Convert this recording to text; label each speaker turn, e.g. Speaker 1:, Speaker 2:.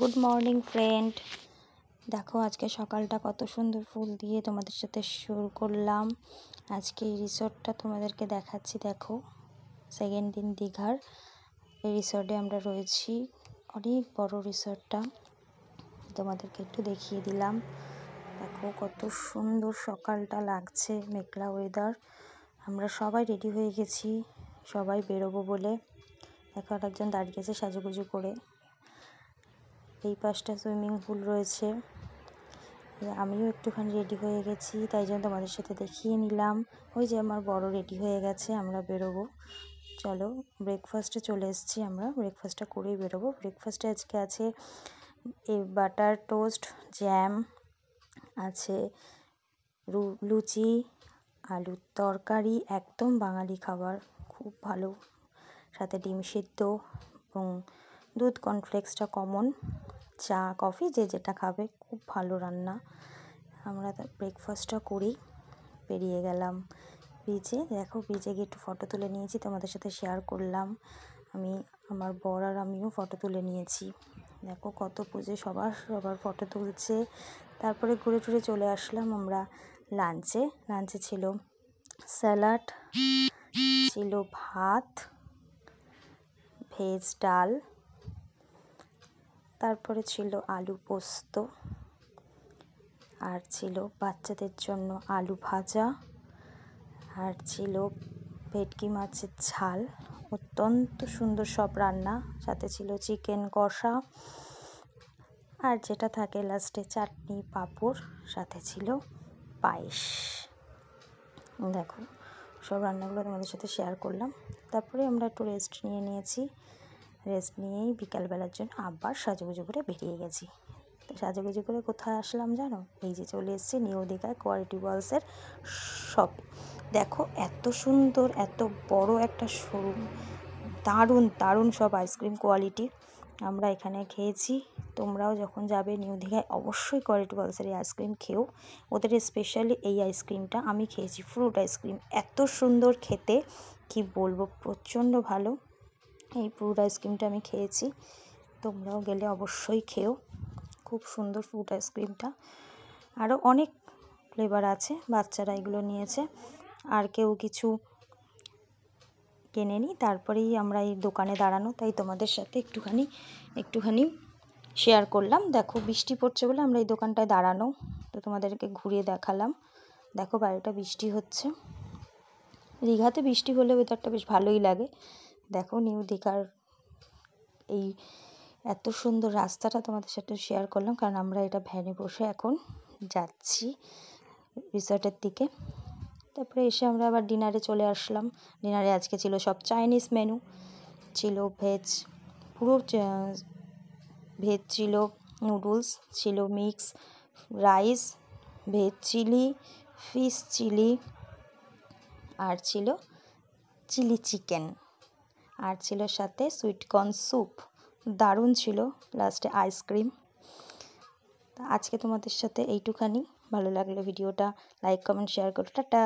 Speaker 1: Good morning friend. দেখো আজকে সকালটা কত সুন্দর ফুল দিয়ে তোমাদের সাথে শুরু করলাম। আজকে এই রিসর্টটা তোমাদেরকে দেখাচ্ছি। দেখো সেকেন্ড দিন দীঘার এই রিসর্টে আমরা রয়েছি। অনেক বড় রিসর্টটা, তোমাদেরকে একটু দেখিয়ে দিলাম। দেখো কত সুন্দর সকালটা লাগছে, মেঘলা ওয়েদার। আমরা সবাই রেডি হয়ে গেছি, সবাই বেরোবো বলে। দেখো একজন দাঁড়িয়েছে সাজুগুজু করে। এই পাশটা সুইমিং পুল রয়েছে। আমিও একটুখানি রেডি হয়ে গেছি, তাই জন্য তোমাদের সাথে দেখিয়ে নিলাম। ওই যে আমার বড় রেডি হয়ে গেছে, আমরা বেরোবো। চলো ব্রেকফাস্টে চলে এসেছি, আমরা ব্রেকফাস্টটা করেই বেরোবো। ব্রেকফাস্টে আজকে আছে এই বাটার টোস্ট, জ্যাম আছে, লুচি, আলুর তরকারি, একদম বাঙালি খাবার, খুব ভালো। সাথে ডিম সিদ্ধ এবং দুধ কর্নফ্লেক্সটা কমন, চা কফি যে যেটা খাবে। খুব ভালো রান্না। আমরা ব্রেকফাস্টটা করেই বেরিয়ে গেলাম বিচে। দেখো বিচে গিয়ে একটু ফটো তুলে নিয়েছি, তোমাদের সাথে শেয়ার করলাম। আমার বর আর আমিও ফটো তুলে নিয়েছি। দেখো কত পুজো, সবার ফটো তুলছে। তারপরে ঘুরে টুরে চলে আসলাম আমরা লাঞ্চে ছিল স্যালাড, ছিল ভাত, ভেজ ডাল, তারপরে ছিল আলু পোস্ত, আর ছিল বাচ্চাদের জন্য আলু ভাজা, আর ছিল ভেটকি মাছের ঝাল। অত্যন্ত সুন্দর সব রান্না। সাথে ছিল চিকেন কষা, আর যেটা থাকে লাস্টে চাটনি, পাঁপড়, সাথে ছিল পায়েস। দেখো সব রান্নাগুলো তোমাদের সাথে শেয়ার করলাম। তারপরে আমরা একটু রেস্ট নিয়েছি। রেস্ট নিয়েই বিকালবেলার জন্য আবার সাজুগুজু করে বেরিয়ে গেছি। তো সাজুগুজু করে কোথায় আসলাম জানো? এই যে চলে এসেছি নিউ দীঘায় কোয়ালিটি ওয়ালসের শপে। দেখো এত সুন্দর, এত বড় একটা শোরুম, দারুণ সব আইসক্রিম কোয়ালিটি। আমরা এখানে খেয়েছি। তোমরাও যখন যাবে নিউ দীঘায় অবশ্যই কোয়ালিটি ওয়ালসের এই আইসক্রিম খেও। ওদের স্পেশালি এই আইসক্রিমটা আমি খেয়েছি, ফ্রুট আইসক্রিম। এত সুন্দর খেতে, কি বলবো, প্রচণ্ড ভালো। এই ফ্রুট আইসক্রিমটা আমি খেয়েছি, তোমরাও গেলে অবশ্যই খেও। খুব সুন্দর ফ্রুট আইসক্রিমটা। আরও অনেক ফ্লেভার আছে, বাচ্চারা এগুলো নিয়েছে, আর কেউ কিছু কেনেনি। তারপরেই আমরা এই দোকানে দাঁড়ানো, তাই তোমাদের সাথে একটুখানি শেয়ার করলাম। দেখো বৃষ্টি পড়ছে বলে আমরা এই দোকানটায় দাঁড়ানো, তো তোমাদেরকে ঘুরিয়ে দেখালাম। দেখো বাইরেটা বৃষ্টি হচ্ছে। দীঘাতে বৃষ্টি হলে ওয়েদারটা বেশ ভালোই লাগে। দেখো নিউ দীঘার এই এত সুন্দর রাস্তাটা তোমাদের সাথে শেয়ার করলাম, কারণ আমরা এটা ভ্যানে বসে এখন যাচ্ছি রিসর্টের দিকে। তারপরে এসে আমরা আবার ডিনারে চলে আসলাম। ডিনারে আজকে ছিল সব চাইনিজ মেনু, ছিল ভেজ, পুরো ভেজ ছিল, নুডলস ছিল, mix rice, veg chilli, fish chilli, আর ছিল চিলি চিকেন, আর ছিল সাথে সুইটকর্ন স্যুপ। দারুণ ছিল। লাস্টে আইসক্রিম। আজকে তোমাদের সাথে এইটুখানি। ভালো লাগলে ভিডিওটা লাইক কমেন্ট শেয়ার করো। টাটা।